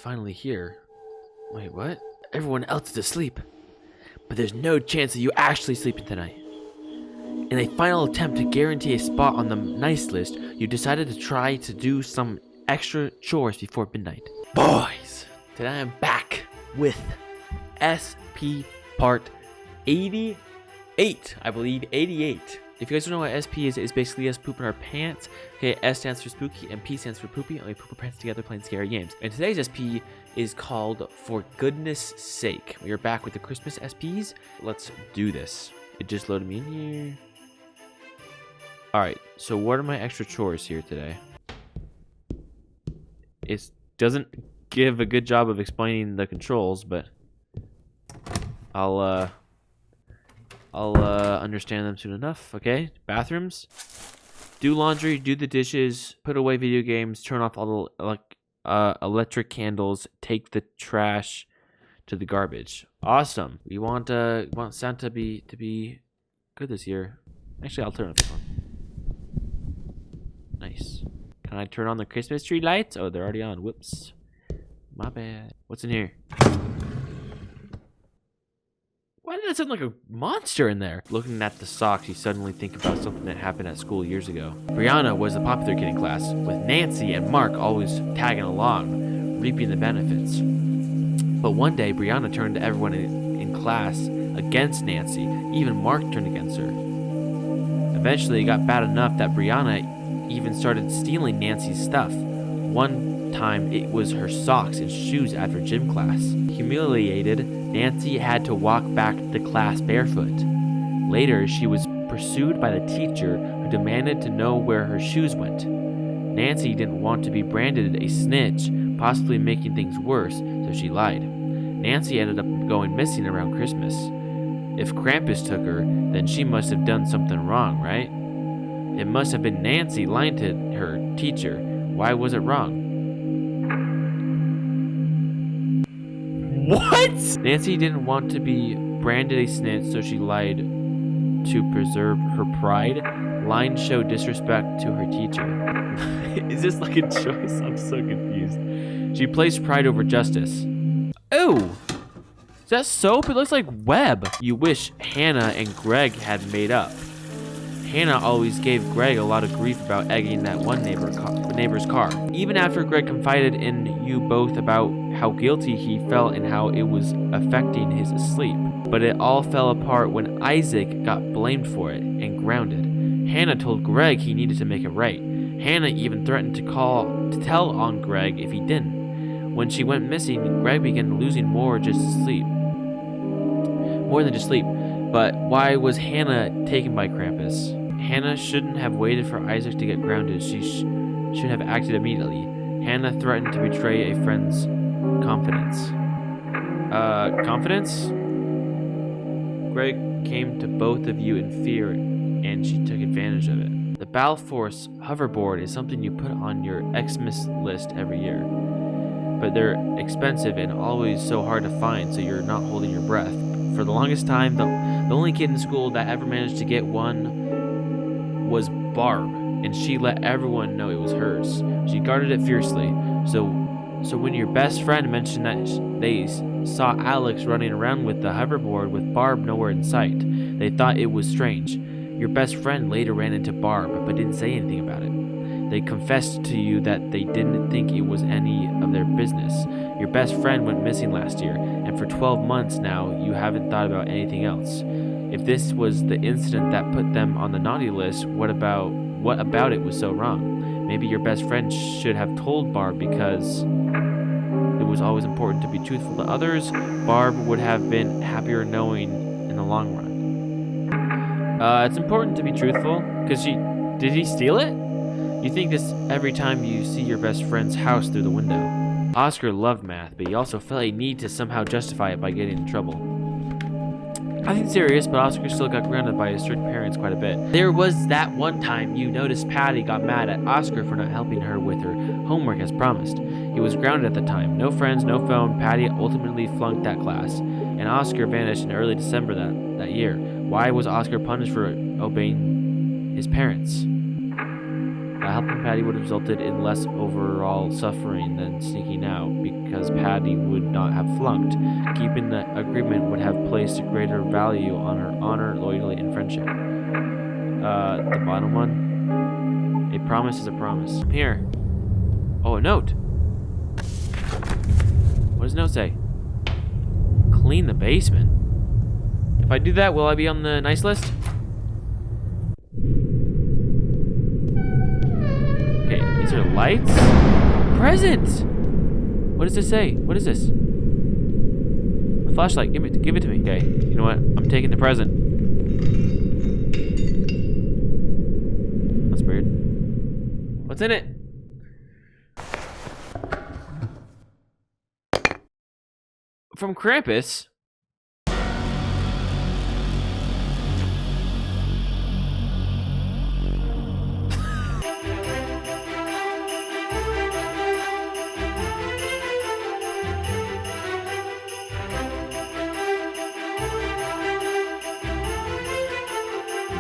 finally here. Wait, what? Everyone else is asleep. But there's no chance of you actually sleeping tonight. In a final attempt to guarantee a spot on the nice list, you decided to try to do some extra chores before midnight. Boys, today I'm back with SP Part 88. I believe 88. If you guys don't know what SP is, it's basically us pooping our pants. Okay, S stands for spooky and P stands for poopy, and we poop our pants together playing scary games. And today's SP is called For Goodness Sake. We are back with the Christmas SPs. Let's do this. It just loaded me in here. Alright, so what are my extra chores here today? It doesn't give a good job of explaining the controls, but I'll understand them soon enough. Okay, bathrooms. Do laundry, do the dishes, put away video games, turn off all the electric candles, take the trash to the garbage. Awesome. We want Santa to be good this year. Actually, I'll turn off this one. Nice. Can I turn on the Christmas tree lights? Oh, they're already on. Whoops. My bad. What's in here? Why did that sound like a monster in there? Looking at the socks, you suddenly think about something that happened at school years ago. Brianna was the popular kid in class, with Nancy and Mark always tagging along, reaping the benefits. But one day, Brianna turned everyone in class against Nancy. Even Mark turned against her. Eventually, it got bad enough that Brianna even started stealing Nancy's stuff. One time, it was her socks and shoes after gym class. Humiliated, Nancy had to walk back to class barefoot. Later, she was pursued by the teacher who demanded to know where her shoes went. Nancy didn't want to be branded a snitch, possibly making things worse, so she lied. Nancy ended up going missing around Christmas. If Krampus took her, then she must have done something wrong, right? It must have been Nancy lying to her teacher. Why was it wrong? What? Nancy didn't want to be branded a snitch, so she lied to preserve her pride. Lying showed disrespect to her teacher. Is this like a choice? I'm so confused. She placed pride over justice. Oh! Is that soap? It looks like web. You wish Hannah and Greg had made up. Hannah always gave Greg a lot of grief about egging that one neighbor's car. Even after Greg confided in you both about how guilty he felt and how it was affecting his sleep. But it all fell apart when Isaac got blamed for it and grounded. Hannah told Greg he needed to make it right. Hannah even threatened to tell on Greg if he didn't. When she went missing, Greg began losing more than just sleep. But why was Hannah taken by Krampus? Hannah shouldn't have waited for Isaac to get grounded. She should have acted immediately. Hannah threatened to betray a friend's confidence. Confidence? Greg came to both of you in fear, and she took advantage of it. The Balforce hoverboard is something you put on your Xmas list every year. But they're expensive and always so hard to find, so you're not holding your breath. For the longest time, the only kid in school that ever managed to get one was Barb, and she let everyone know it was hers. She guarded it fiercely. So when your best friend mentioned that they saw Alex running around with the hoverboard with Barb nowhere in sight, they thought it was strange. Your best friend later ran into Barb, but didn't say anything about it. They confessed to you that they didn't think it was any of their business. Your best friend went missing last year, and for 12 months now, you haven't thought about anything else. If this was the incident that put them on the naughty list, what about it was so wrong? Maybe your best friend should have told Barb because it was always important to be truthful to others. Barb would have been happier knowing in the long run. It's important to be truthful, because did he steal it? You think this every time you see your best friend's house through the window. Oscar loved math, but he also felt a need to somehow justify it by getting in trouble. Nothing serious, but Oscar still got grounded by his strict parents quite a bit. There was that one time you noticed Patty got mad at Oscar for not helping her with her homework as promised. He was grounded at the time. No friends, no phone. Patty ultimately flunked that class, and Oscar vanished in early December that year. Why was Oscar punished for obeying his parents? Helping Patty would have resulted in less overall suffering than sneaking out, because Patty would not have flunked. Keeping the agreement would have placed a greater value on her honor, loyalty, and friendship. The bottom one. A promise is a promise. Here. Oh, a note. What does the note say? Clean the basement. If I do that, will I be on the nice list? Okay, is there lights? Present! What does this say? What is this? A flashlight. Give it to me. Okay, you know what? I'm taking the present. That's weird. What's in it? From Krampus?